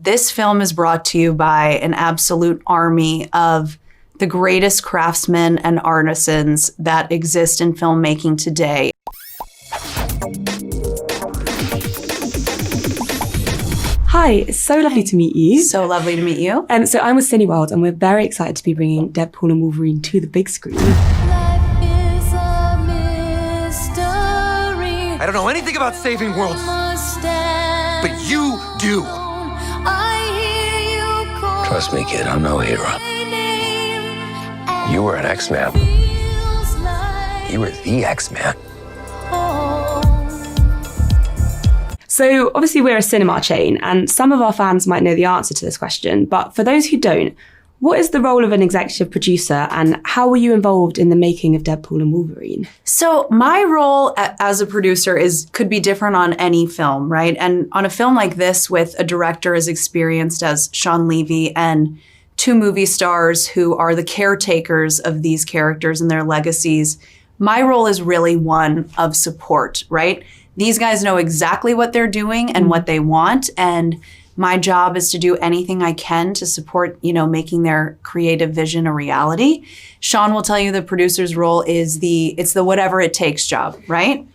This film is brought to you by an absolute army of the greatest craftsmen and artisans that exist in filmmaking today. Hi, it's so lovely to meet you. So lovely to meet you. So I'm with Cineworld, and we're very excited to be bringing Deadpool and Wolverine to the big screen. I don't know anything about saving worlds, but you do. Trust me, kid, I'm no hero. You were an X-Man. You were the X-Man. So obviously we're a cinema chain, and some of our fans might know the answer to this question, but for those who don't, what is the role of an executive producer, and how were you involved in the making of Deadpool and Wolverine? So my role as a producer could be different on any film, right? And on a film like this, with a director as experienced as Shawn Levy and two movie stars who are the caretakers of these characters and their legacies, my role is really one of support, right? These guys know exactly what they're doing and what they want, and my job is to do anything I can to support, making their creative vision a reality. Shawn will tell you the producer's role is it's the whatever it takes job, right?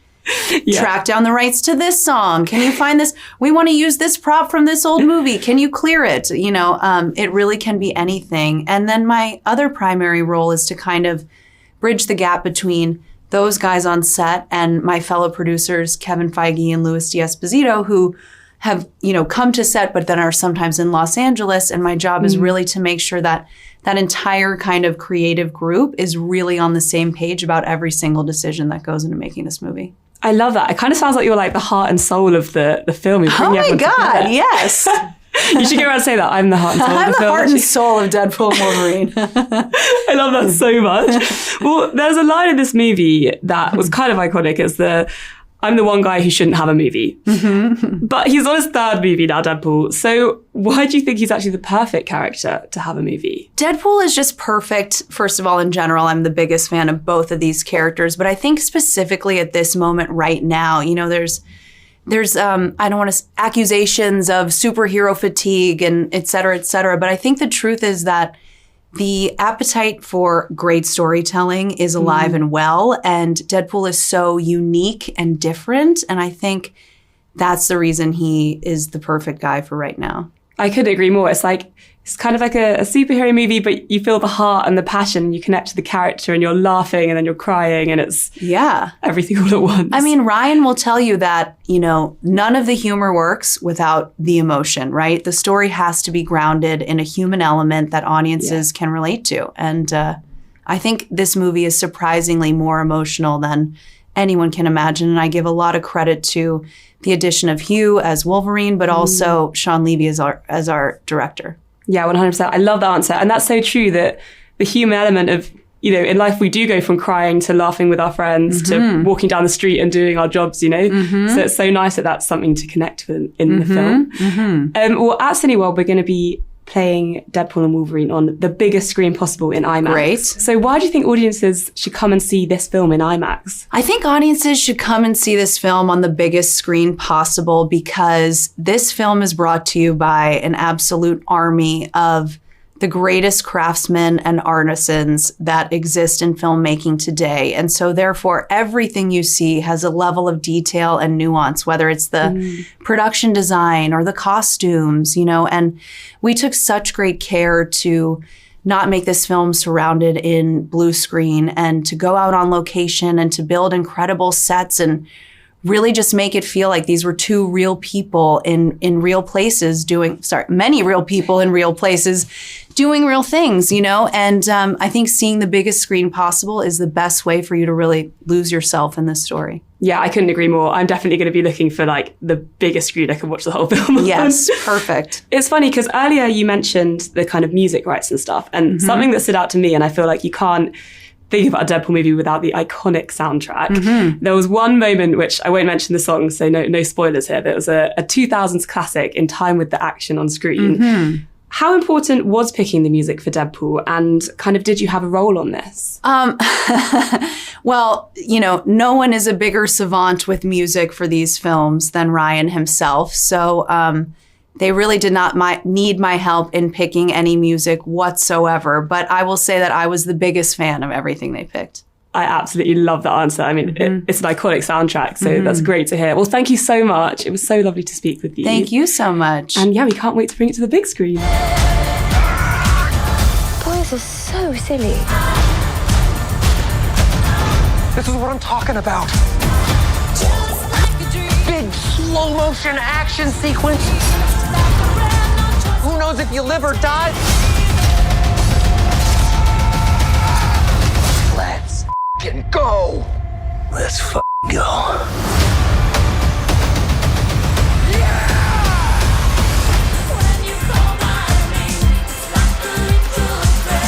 Yeah. Track down the rights to this song. Can you find this? We want to use this prop from this old movie. Can you clear it? It really can be anything. And then my other primary role is to kind of bridge the gap between those guys on set and my fellow producers, Kevin Feige and Louis D'Esposito, who have, come to set, but then are sometimes in Los Angeles. And my job is really to make sure that that entire kind of creative group is really on the same page about every single decision that goes into making this movie. I love that. It kind of sounds like you're like the heart and soul of the film. Oh my God, yes. You should go around and say that. I'm the heart and soul of the film. I'm the heart and soul of Deadpool and Wolverine. I love that so much. Well, there's a line in this movie that was kind of iconic. It's I'm the one guy who shouldn't have a movie. Mm-hmm. But he's on his third movie now, Deadpool. So why do you think he's actually the perfect character to have a movie? Deadpool is just perfect. First of all, in general, I'm the biggest fan of both of these characters. But I think specifically at this moment right now, there's I don't want to accusations of superhero fatigue and et cetera, but I think the truth is that the appetite for great storytelling is alive and well, and Deadpool is so unique and different, and I think that's the reason he is the perfect guy for right now. I couldn't agree more. It's kind of like a superhero movie, but you feel the heart and the passion, you connect to the character, and you're laughing and then you're crying, and it's everything all at once. I mean, Ryan will tell you that, none of the humor works without the emotion, right? The story has to be grounded in a human element that audiences can relate to. And I think this movie is surprisingly more emotional than anyone can imagine. And I give a lot of credit to the addition of Hugh as Wolverine, but also Shawn Levy as our director. Yeah, 100%. I love that answer. And that's so true, that the human element of, in life we do go from crying to laughing with our friends to walking down the street and doing our jobs, So it's so nice that that's something to connect with in the film. Well, at Cineworld, we're going to be playing Deadpool and Wolverine on the biggest screen possible in IMAX. Great. So why do you think audiences should come and see this film in IMAX? I think audiences should come and see this film on the biggest screen possible because this film is brought to you by an absolute army of the greatest craftsmen and artisans that exist in filmmaking today. And so therefore, everything you see has a level of detail and nuance, whether it's the production design or the costumes, and we took such great care to not make this film surrounded in blue screen and to go out on location and to build incredible sets and really just make it feel like these were two real people in real places many real people in real places doing real things, and I think seeing the biggest screen possible is the best way for you to really lose yourself in this story. Yeah, I couldn't agree more. I'm definitely going to be looking for the biggest screen I can watch the whole film on. Yes, perfect. It's funny because earlier you mentioned the kind of music rights and stuff, and something that stood out to me, and I feel like you can't think about a Deadpool movie without the iconic soundtrack. There was one moment, which I won't mention the song, so no spoilers here, but it was a 2000s classic, In Time with the Action on Screen. How important was picking the music for Deadpool, and kind of did you have a role on this? Well, no one is a bigger savant with music for these films than Ryan himself. So They really did not need my help in picking any music whatsoever, but I will say that I was the biggest fan of everything they picked. I absolutely love that answer. I mean, it's an iconic soundtrack, so that's great to hear. Well, thank you so much. It was so lovely to speak with you. Thank you so much. And yeah, we can't wait to bring it to the big screen. Boys are so silly. This is what I'm talking about. Big slow motion action sequence. Who knows if you live or die? Let's Go! go.